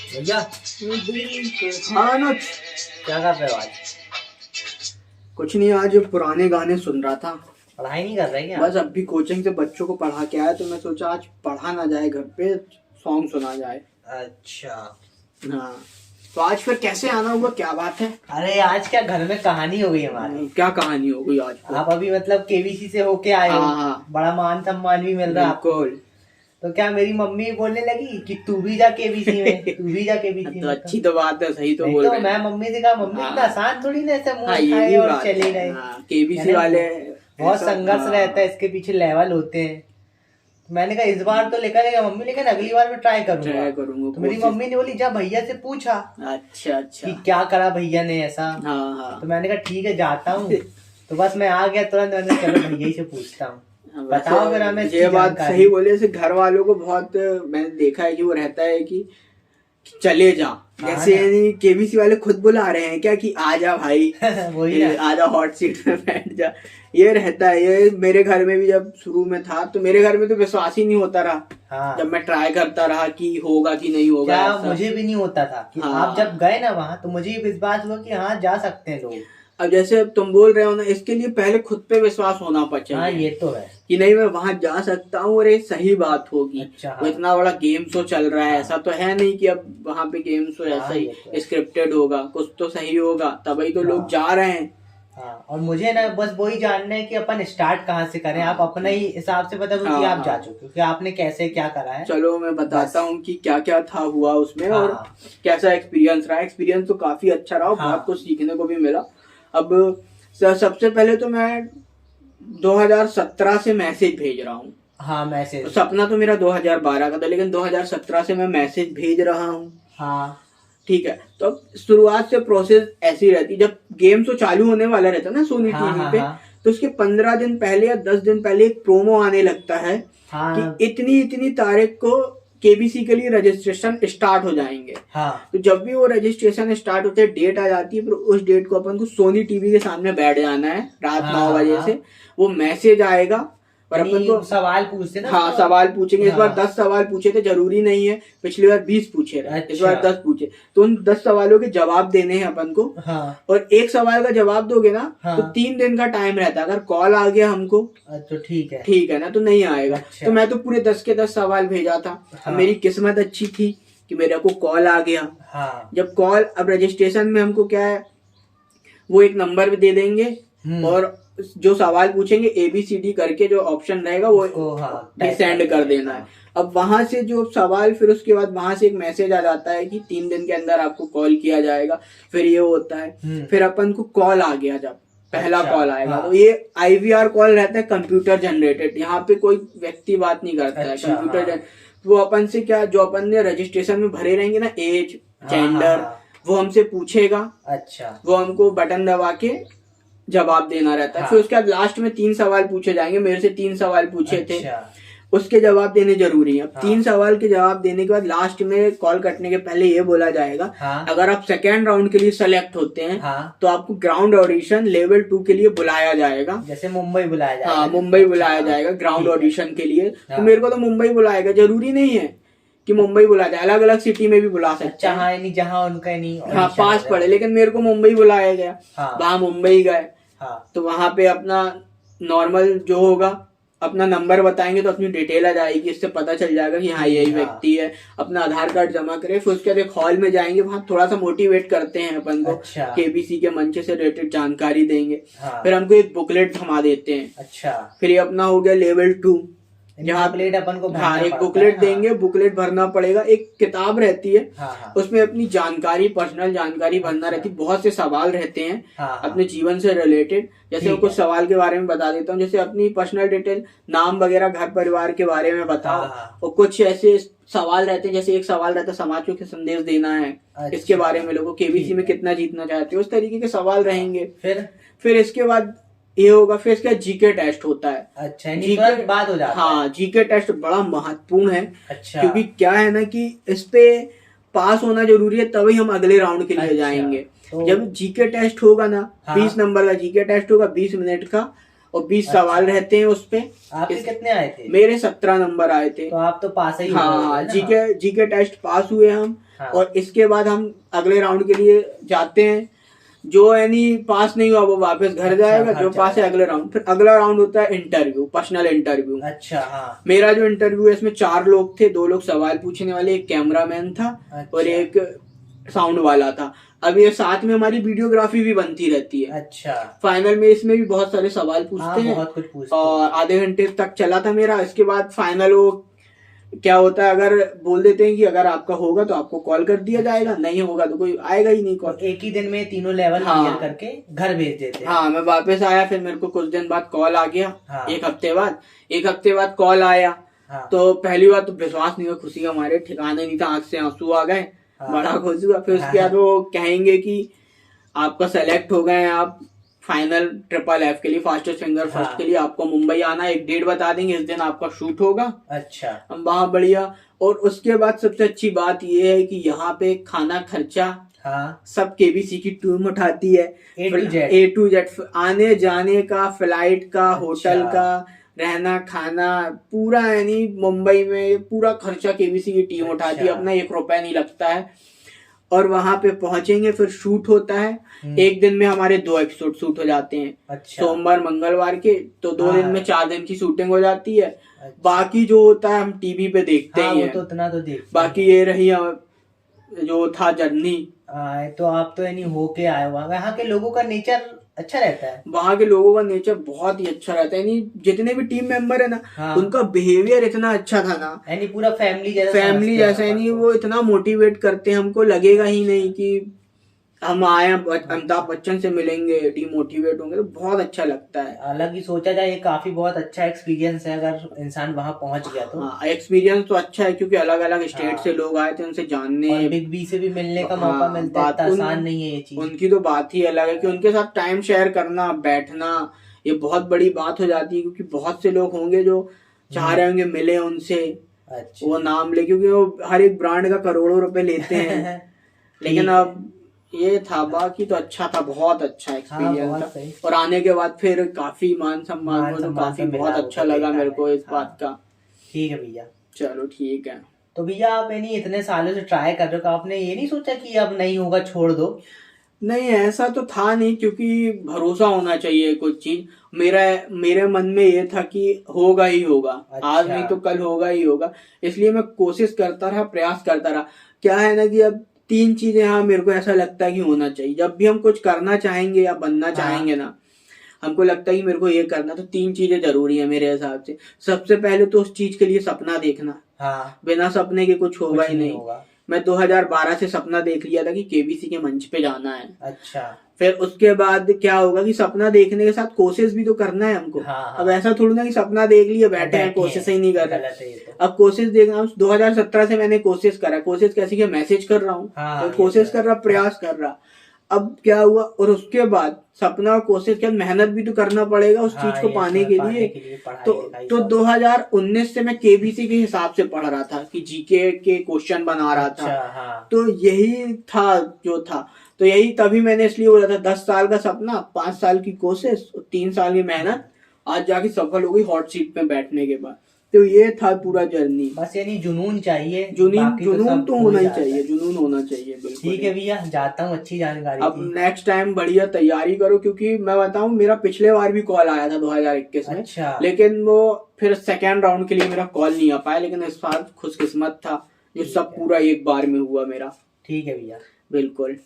भैया हाँ अनुज, क्या कर रहे हो आज? कुछ नहीं, आज पुराने गाने सुन रहा था। पढ़ाई नहीं कर रहे क्या? बस अभी कोचिंग से बच्चों को पढ़ा के आया तो मैं सोचा आज पढ़ा ना जाए, घर पे सॉन्ग सुना जाए। अच्छा। हाँ, तो आज फिर कैसे आना हुआ, क्या बात है? अरे आज क्या घर में कहानी हो गई हमारी। क्या कहानी हो गई आज? आप अभी मतलब केबीसी से होके आए हो। हाँ। बड़ा मान सम्मान भी मिल रहा है आपको। बिल्कुल। तो क्या मेरी मम्मी बोलने लगी कि तू भी जा केबीसी में, तू भी जा केबीसी तो में। अच्छी तो बात है, सही तो नहीं बोल तो रहे मैं हैं। मम्मी से कहा, मम्मी हाँ। इतना आसान थोड़ी ना ऐसे मुंह हाँ, ये उठाए भी और बात चले है। गए। हाँ, केबीसी यानी वाले बहुत ऐसा- संघर्ष हाँ। रहता है, इसके पीछे लेवल होते हैं। मैंने कहा इस बार तो लेकर गया मम्मी, लेकिन अगली बार मैं ट्राई ट्राई करूंगा। करूंगा। तो मेरी मम्मी ने बोली जा भैया से पूछा अच्छा अच्छा। कि क्या करा भैया ने ऐसा। हाँ हाँ। तो मैंने कहा ठीक है जाता हूँ। तो बस मैं आ गया तुरंत, मैंने चलो भैया ही से पूछता हूँ। बताओ फिर हमें ये बात सही बोले, जैसे घर वालों को बहुत मैंने देखा है कि वो रहता है कि चले जा, जैसे यानी केबीसी वाले खुद बुला रहे हैं क्या कि आ जा भाई वही ना। आजा हॉट सीट में बैठ जा। ये रहता है। ये मेरे घर में भी जब शुरू में था तो मेरे घर में तो विश्वास ही नहीं होता रहा। हाँ। जब मैं ट्राई करता रहा कि होगा कि नहीं होगा। क्या मुझे भी नहीं होता था कि हाँ। आप जब गए ना वहाँ तो मुझे भी विश्वास हुआ कि हाँ जा सकते हैं लोग। अब जैसे अब तुम बोल रहे हो ना, इसके लिए पहले खुद पे विश्वास होना चाहिए। हाँ ये तो है कि नहीं मैं वहां जा सकता हूँ और ये सही बात होगी। अच्छा। वो इतना बड़ा गेम शो चल रहा है, ऐसा तो है नहीं कि अब वहां पे गेम शो ऐसा ही स्क्रिप्टेड होगा, कुछ तो सही होगा तभी तो लोग जा रहे हैं। हाँ, और मुझे ना बस वही जानना है कि अपन स्टार्ट कहाँ से करें। आप अपने ही हिसाब से बता दो कि आप जा चुके हो कि आपने कैसे क्या करा है। चलो मैं बताता हूँ कि क्या क्या था हुआ उसमें और कैसा एक्सपीरियंस रहा। एक्सपीरियंस तो काफी अच्छा रहा, बहुत कुछ सीखने को भी मिला। अब सबसे पहले तो मैं 2017 से मैसेज भेज रहा हूँ। हाँ मैसेज। सपना तो मेरा 2012 का था, लेकिन 2017 से मैं मैसेज भेज रहा हूँ। हाँ ठीक है। तो अब शुरुआत से प्रोसेस ऐसी रहती, जब गेम शो चालू होने वाला रहता ना सोनी टीवी पे, तो उसके 15 दिन पहले या 10 दिन पहले एक प्रोमो आने लगता है कि इतनी इतनी तारीख को केबीसी के लिए रजिस्ट्रेशन स्टार्ट हो जाएंगे। तो जब भी वो रजिस्ट्रेशन स्टार्ट होते हैं, डेट आ जाती है, फिर उस डेट को अपन को सोनी टीवी के सामने बैठ जाना है रात 9 बजे से। वो मैसेज आएगा और अपन को सवाल पूछते ना। हाँ सवाल पूछेंगे। इस बार 10 सवाल पूछे थे, जरूरी नहीं है पिछली बार 20 पूछे रहे। इस बार 10 पूछे, तो उन 10 सवालों के जवाब देने हैं अपन को। और एक सवाल का जवाब दोगे ना तो 3 दिन का टाइम रहता है। अगर कॉल आ गया हमको तो ठीक है ना, तो नहीं आएगा। तो मैं तो पूरे 10 के 10 सवाल भेजा था। मेरी किस्मत अच्छी थी कि मेरे को कॉल आ गया। जब कॉल, अब रजिस्ट्रेशन में हमको क्या है, वो एक नंबर दे देंगे और जो सवाल पूछेंगे ABCD करके जो ऑप्शन रहेगा वो सेंड कर देना है। अब वहां से जो सवाल, फिर उसके बाद वहां से एक मैसेज आ जाता है कि 3 दिन के अंदर आपको कॉल किया जाएगा। फिर ये होता है, फिर अपन को कॉल आ गया, जब पहला कॉल आएगा तो ये IVR कॉल रहता है, कंप्यूटर जनरेटेड। यहाँ पे कोई व्यक्ति बात नहीं करता है, कंप्यूटर। वो अपन से क्या, जो अपन ने रजिस्ट्रेशन में भरे रहेंगे ना, एज, जेंडर, वो हमसे पूछेगा। अच्छा। वो हमको बटन दबा के जवाब देना रहता है। फिर उसके बाद लास्ट में 3 सवाल पूछे जाएंगे। मेरे से 3 सवाल पूछे थे, उसके जवाब देने जरूरी है। 3 सवाल के जवाब देने के बाद लास्ट में कॉल कटने के पहले ये बोला जाएगा, अगर आप सेकेंड राउंड के लिए सेलेक्ट होते हैं तो आपको ग्राउंड ऑडिशन लेवल 2 के लिए बुलाया जाएगा। जैसे मुंबई बुलाया जाएगा। हाँ, मुंबई बुलाया जाएगा ग्राउंड ऑडिशन के लिए। तो मेरे को तो मुंबई बुलाएगा, जरूरी नहीं है कि मुंबई बुला जाए, अलग अलग सिटी में भी बुला सकते हैं। जहाँ उनका नहीं, हाँ पास पड़े, लेकिन मेरे को मुंबई बुलाया गया। वहाँ मुंबई गए तो वहां पे अपना नॉर्मल जो होगा, अपना नंबर बताएंगे तो अपनी डिटेल आ जाएगी। इससे पता चल जाएगा कि हाँ यही व्यक्ति है। अपना आधार कार्ड जमा करे। फिर उसके बाद एक हॉल में जाएंगे, वहाँ थोड़ा सा मोटिवेट करते हैं अपन को। केबीसी के मंच से रिलेटेड जानकारी देंगे। फिर हमको एक बुकलेट थमा देते हैं। अच्छा। फिर ये अपना हो गया लेवल 2, जहाँ बुकलेट अपन को एक बुकलेट देंगे। बुकलेट भरना पड़ेगा। एक किताब रहती है, उसमें अपनी जानकारी, पर्सनल जानकारी भरना रहती है। बहुत से सवाल रहते हैं अपने जीवन से रिलेटेड। जैसे कुछ सवाल के बारे में बता देता हूँ, जैसे अपनी पर्सनल डिटेल, नाम वगैरह, घर परिवार के बारे में बताओ। और कुछ ऐसे सवाल रहते हैं, जैसे एक सवाल रहता है समाज को क्या संदेश देना है, इसके बारे में, लोगों केबीसी में कितना जीतना चाहते हो, उस तरीके के सवाल रहेंगे। फिर इसके बाद ये होगा, फिर इसका जीके टेस्ट होता है। अच्छा, जीके बाद हो जाता है। हाँ, जीके टेस्ट बड़ा महत्वपूर्ण है। अच्छा। क्योंकि क्या है ना कि इस पे पास होना जरूरी है, तभी हम अगले राउंड के लिए जाएंगे। तो जब जीके टेस्ट होगा ना, 20 नंबर का जीके टेस्ट होगा, 20 मिनट का, और 20 सवाल रहते हैं उस पे। आपके कितने आए थे? मेरे 17 नंबर आए थे। तो आप तो पास ही। हाँ, जीके टेस्ट पास हुए हम। हाँ। और इसके बाद हम अगले राउंड के लिए जाते हैं। जो यानी पास नहीं हुआ वो वापस घर जाएगा, जो पास है अगले राउंड। फिर अगला राउंड होता है इंटरव्यू, पर्सनल इंटरव्यू। अच्छा हाँ। मेरा जो इंटरव्यू है इसमें 4 लोग थे, 2 लोग सवाल पूछने वाले, एक कैमरामैन था और एक साउंड वाला था। अब ये साथ में हमारी वीडियोग्राफी भी बनती रहती है। अच्छा। फाइनल में इसमें भी बहुत सारे सवाल पूछते हैं, बहुत कुछ पूछते और आधे घंटे तक चला था मेरा। इसके बाद फाइनल वो क्या होता है, अगर बोल देते हैं कि अगर आपका होगा तो आपको कॉल कर दिया जाएगा, नहीं होगा तो कोई आएगा ही नहीं कॉल। एक ही दिन में तीनों लेवल क्लियर करके घर भेज देते हैं। हाँ, मैं वापस आया, फिर मेरे को कुछ दिन बाद कॉल आ गया। एक हफ्ते बाद कॉल आया। तो पहली बार तो विश्वास नहीं हुआ, खुशी का हमारे ठिकाने नहीं था, आंख से आंसू आ गए। बड़ा खुश हुआ। फिर उसके बाद वो कहेंगे कि आपका सेलेक्ट हो गए आप फाइनल FFF के लिए, फास्टेस्ट फिंगर फर्स्ट के लिए। आपको मुंबई आना, एक डेट बता देंगे, इस दिन आपका शूट होगा। अच्छा। हम वहाँ बढ़िया। और उसके बाद सबसे अच्छी बात ये है कि यहाँ पे खाना खर्चा सब KBC की टीम उठाती है, A to Z, आने जाने का, फ्लाइट का, होटल का, रहना खाना पूरा, यानी मुंबई में पूरा खर्चा KBC की टीम उठाती है, अपना 1 रुपया नहीं लगता है। और वहां पे पहुंचेंगे, फिर शूट होता है। एक दिन में हमारे 2 एपिसोड शूट हो जाते हैं। अच्छा। सोमवार मंगलवार के, तो 2 दिन में 4 दिन की शूटिंग हो जाती है। अच्छा। बाकी जो होता है हम टीवी पे देखते ही हैं। तो उतना तो देखते। बाकी ये रही जो था जर्नी। तो आप तो यानी होके आए, वहाँ के लोगों का नेचर अच्छा रहता है। वहाँ के लोगों का नेचर बहुत ही अच्छा रहता है, यानी जितने भी टीम मेंबर है ना, उनका बिहेवियर इतना अच्छा था ना, यानी पूरा फैमिली जैसा, यानी वो इतना मोटिवेट करते हैं, हमको लगेगा ही नहीं कि हम आए अमिताभ बच्चन से मिलेंगे, डिमोटिवेट होंगे। तो बहुत अच्छा लगता है। अलग ही सोचा जाए, ये काफी बहुत अच्छा एक्सपीरियंस है अगर इंसान वहाँ पहुंच गया तो। एक्सपीरियंस तो अच्छा है, क्योंकि अलग अलग स्टेट से लोग आए थे, उनसे जानने, और बिग बी से भी मिलने का मौका मिलता है, आसान नहीं है ये चीज। उनकी तो बात ही अलग है कि उनके साथ टाइम शेयर करना, बैठना, ये बहुत बड़ी बात हो जाती है। क्योंकि बहुत से लोग होंगे जो चाह रहे होंगे मिले उनसे। अच्छा। वो नाम ले, क्योंकि वो हर एक ब्रांड का करोड़ों रुपए लेते हैं। लेकिन अब ये था, बाकी तो अच्छा था, बहुत अच्छा एक्सपीरियंस था। और आने के बाद फिर काफी मान सम्मान तो काफी बहुत अच्छा लगा मेरे को इस बात का। ठीक है भैया, चलो ठीक है। तो भैया आप यानी इतने सालों से ट्राई कर रहे हो, आपने ये नहीं सोचा कि अब नहीं होगा छोड़ दो? नहीं, ऐसा तो था नहीं, क्योंकि भरोसा होना चाहिए कुछ चीज। मेरे मन में ये था कि होगा ही होगा। अच्छा। आज नहीं तो कल होगा ही होगा, इसलिए मैं कोशिश करता रहा, प्रयास करता रहा। क्या है ना कि अब 3 चीजें हाँ मेरे को ऐसा लगता है कि होना चाहिए। जब भी हम कुछ करना चाहेंगे या बनना चाहेंगे ना, हमको लगता है कि मेरे को ये करना, तो 3 चीजें जरूरी है मेरे हिसाब से। सबसे पहले तो उस चीज के लिए सपना देखना। बिना सपने के कुछ होगा ही नहीं। मैं 2012 से सपना देख लिया था कि KBC के मंच पे जाना है। अच्छा। फिर उसके बाद क्या होगा कि सपना देखने के साथ कोशिश भी तो करना है हमको। अब ऐसा थोड़ी ना कि सपना देख लिया बैठे हैं, कोशिश ही नहीं कर रहे। अब कोशिश देखना, 2017 से मैंने कोशिश करा। कोशिश कैसी कि मैसेज कर रहा हूँ, तो कोशिश कर रहा, प्रयास कर रहा। अब क्या हुआ, और उसके बाद सपना और कोशिश के मेहनत भी तो करना पड़ेगा उस चीज को पाने के लिए। तो 2019 से मैं KBC के हिसाब से पढ़ रहा था कि GK के क्वेश्चन बना रहा था। तो यही था जो था। तो यही तभी मैंने इसलिए बोला था 10 साल का सपना, 5 साल की कोशिश, 3 साल की मेहनत, आज जाके सफल हो गई हॉट सीट पे बैठने के बाद। तो ये था पूरा जर्नी। बस यानी जुनून चाहिए, जुनून तो होना ही चाहिए, जुनून होना चाहिए। बिल्कुल ठीक है भैया, जाता हूँ, अच्छी जानकारी। अब नेक्स्ट टाइम बढ़िया तैयारी करो, क्योंकि मैं बताऊं मेरा पिछले बार भी कॉल आया था 2021 में। अच्छा। लेकिन वो फिर सेकेंड राउंड के लिए मेरा कॉल नहीं आ पाया, लेकिन इस बार खुशकिस्मत था जो सब पूरा एक बार में हुआ मेरा। ठीक है भैया, बिल्कुल।